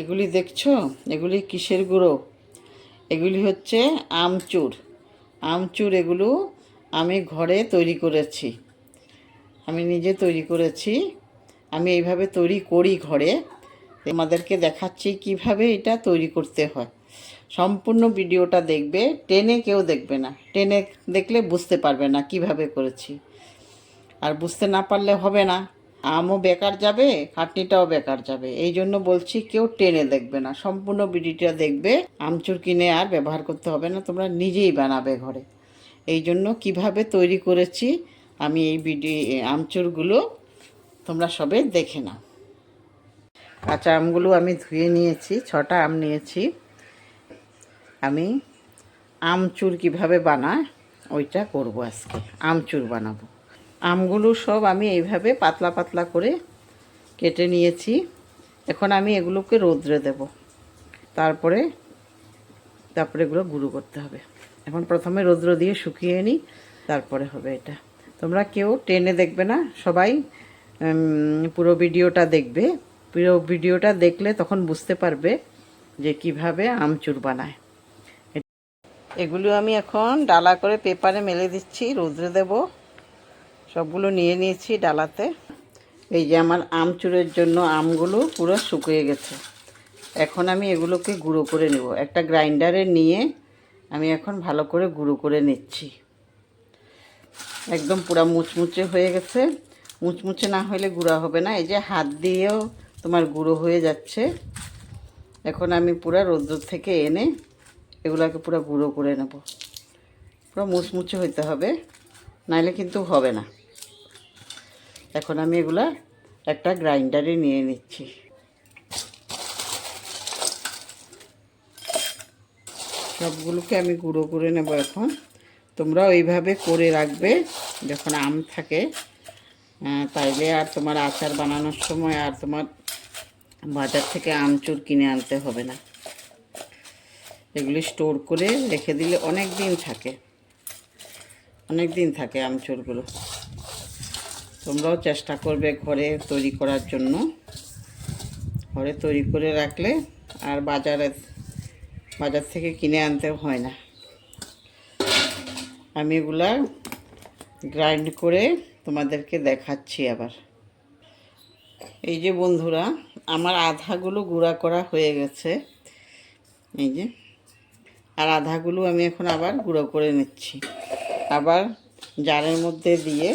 এগুলি দেখছো, এগুলি কিসের গুঁড়ো? এগুলি হচ্ছে আমচুর। আমচুর এগুলো আমি ঘরে তৈরি করেছি, আমি নিজে তৈরি করেছি। আমি এইভাবে তৈরি করি ঘরে। তোমাদেরকে দেখাচ্ছি কিভাবে এটা তৈরি করতে হয়। সম্পূর্ণ ভিডিওটা দেখবে, টেনে কেউ দেখবে না। টেনে দেখলে বুঝতে পারবে না কিভাবে করেছি, আর বুঝতে না পারলে হবে না। আমও বেকার যাবে, খাটনিটাও বেকার যাবে। এই জন্য বলছি কেউ টেনে দেখবে না, সম্পূর্ণ ভিডিওটা দেখবে। আমচুর কিনে আর ব্যবহার করতে হবে না, তোমরা নিজেই বানাবে ঘরে। এই জন্য কীভাবে তৈরি করেছি আমি এই আমচুরগুলো তোমরা সবে দেখে নাও। কাঁচা আমগুলো আমি ধুয়ে নিয়েছি, 6টা আম নিয়েছি। আমি আমচুর কিভাবে বানায় ওইটা করব আজকে। আমচুর বানাবো। আমগুলো সব আমি এইভাবে পাতলা পাতলা করে কেটে নিয়েছি। এখন আমি এগুলোকে রোদ্রে দেব, তারপরে এগুলো গুঁড়ো করতে হবে। এখন প্রথমে রৌদ্র দিয়ে শুকিয়ে নিই, তারপরে হবে এটা। তোমরা কেউ টেনে দেখবে না, সবাই পুরো ভিডিওটা দেখবে। পুরো ভিডিওটা দেখলে তখন বুঝতে পারবে যে কিভাবে আমচুর বানায়। এগুলো আমি এখন ডালা করে পেপারে মেলে দিচ্ছি, রৌদ্রে দেব। সবগুলো নিয়ে নিয়েছি ডালাতে। এই যে আমার আমচুরের জন্য আমগুলো পুরো শুকিয়ে গেছে। এখন আমি এগুলোকে গুঁড়ো করে নেব। একটা গ্রাইন্ডারে নিয়ে আমি এখন ভালো করে গুঁড়ো করে নিচ্ছি। একদম পুরো মুচমুচে হয়ে গেছে। মুচমুচে না হলে গুঁড়া হবে না। এই যে হাত দিয়েও তোমার গুঁড়ো হয়ে যাচ্ছে। এখন আমি পুরো রৌদ্র থেকে এনে এগুলোকে পুরো গুঁড়ো করে নেব। পুরো মুচমুচে হইতে হবে, নাহলে কিন্তু হবে না। এখন আমি এগুলা একটা গ্রাইন্ডারে নিয়ে নিচ্ছি। সবগুলোকে আমি গুঁড়ো করে নেব এখন। তোমরা ওইভাবে করে রাখবে যখন আম থাকে, তাইলে আর তোমার আচার বানানোর সময় আর তোমার বাজার থেকে আমচুর কিনে আনতে হবে না। এগুলি স্টোর করে রেখে দিলে অনেক দিন থাকে, অনেক দিন থাকে আমচুরগুলো। তোমরাও চেষ্টা করবে ঘরে তৈরি করার জন্য। ঘরে তৈরি করে রাখলে আর বাজার থেকে কিনে আনতে হয় না। আমি এগুলা গ্রাইন্ড করে তোমাদেরকে দেখাচ্ছি আবার। এই যে বন্ধুরা, আমার আধাগুলো গুঁড়া করা হয়ে গেছে, এই যে। আর আধাগুলো আমি এখন আবার গুঁড়ো করে নিচ্ছি। আবার জারের মধ্যে দিয়ে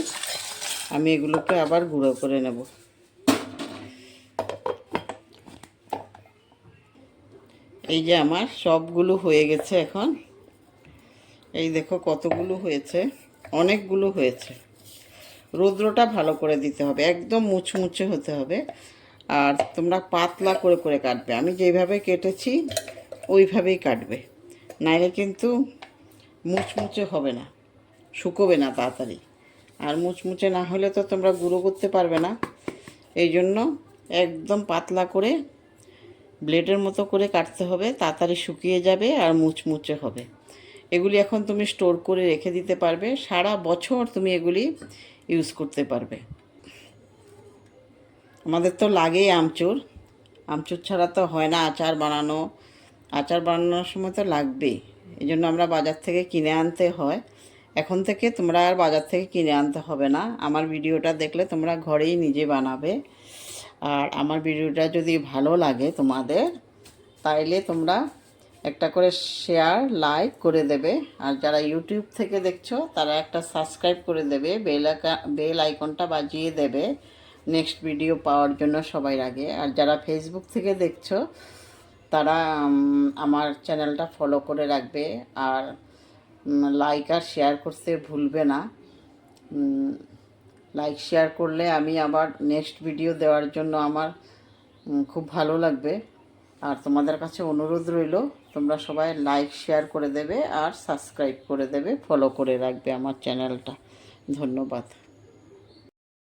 আমি এগুলোকে আবার গুঁড়ো করে নেব। এই যে আমার সবগুলো হয়ে গেছে এখন। এই দেখো কতগুলো হয়েছে, অনেকগুলো হয়েছে। রৌদ্রটা ভালো করে দিতে হবে, একদম মুচমুচে হতে হবে। আর তোমরা পাতলা করে করে কাটবে। আমি যেভাবে কেটেছি ওইভাবেই কাটবে, নাইলে কিন্তু মুচমুচে হবে না, শুকোবে না তাড়াতাড়ি। আর মুচমুচে না হলে তো তোমরা গুঁড়ো করতে পারবে না। এই জন্য একদম পাতলা করে ব্লেডের মতো করে কাটতে হবে, তাড়াতাড়ি শুকিয়ে যাবে আর মুচমুচে হবে। এগুলি এখন তুমি স্টোর করে রেখে দিতে পারবে, সারা বছর তুমি এগুলি ইউজ করতে পারবে। আমাদের তো লাগেই আমচুর, আমচুর ছাড়া তো হয় না আচার বানানো। আচার বানানোর সময় তো লাগবেই, এই জন্য আমরা বাজার থেকে কিনে আনতে হয়। এখন থেকে তোমরা আর বাজার থেকে কিনে আনতে হবে না। আমার ভিডিওটা দেখলে তোমরা ঘরেই নিজে বানাবে। আর আমার ভিডিওটা যদি ভালো লাগে তোমাদের, তাইলে তোমরা একটা করে শেয়ার লাইক করে দেবে। আর যারা ইউটিউব থেকে দেখছো তারা একটা সাবস্ক্রাইব করে দেবে, বেল আইকনটা বাজিয়ে দেবে নেক্সট ভিডিও পাওয়ার জন্য সবার আগে। আর যারা ফেসবুক থেকে দেখছো তারা আমার চ্যানেলটা ফলো করে রাখবে। আর লাইক আর শেয়ার করতে ভুলবে না। লাইক শেয়ার করলে আমি আবার নেক্সট ভিডিও দেওয়ার জন্য আমার খুব ভালো লাগবে। আর তোমাদের কাছে অনুরোধ রইল, তোমরা সবাই লাইক শেয়ার করে দেবে আর সাবস্ক্রাইব করে দেবে, ফলো করে রাখবে আমার চ্যানেলটা। ধন্যবাদ।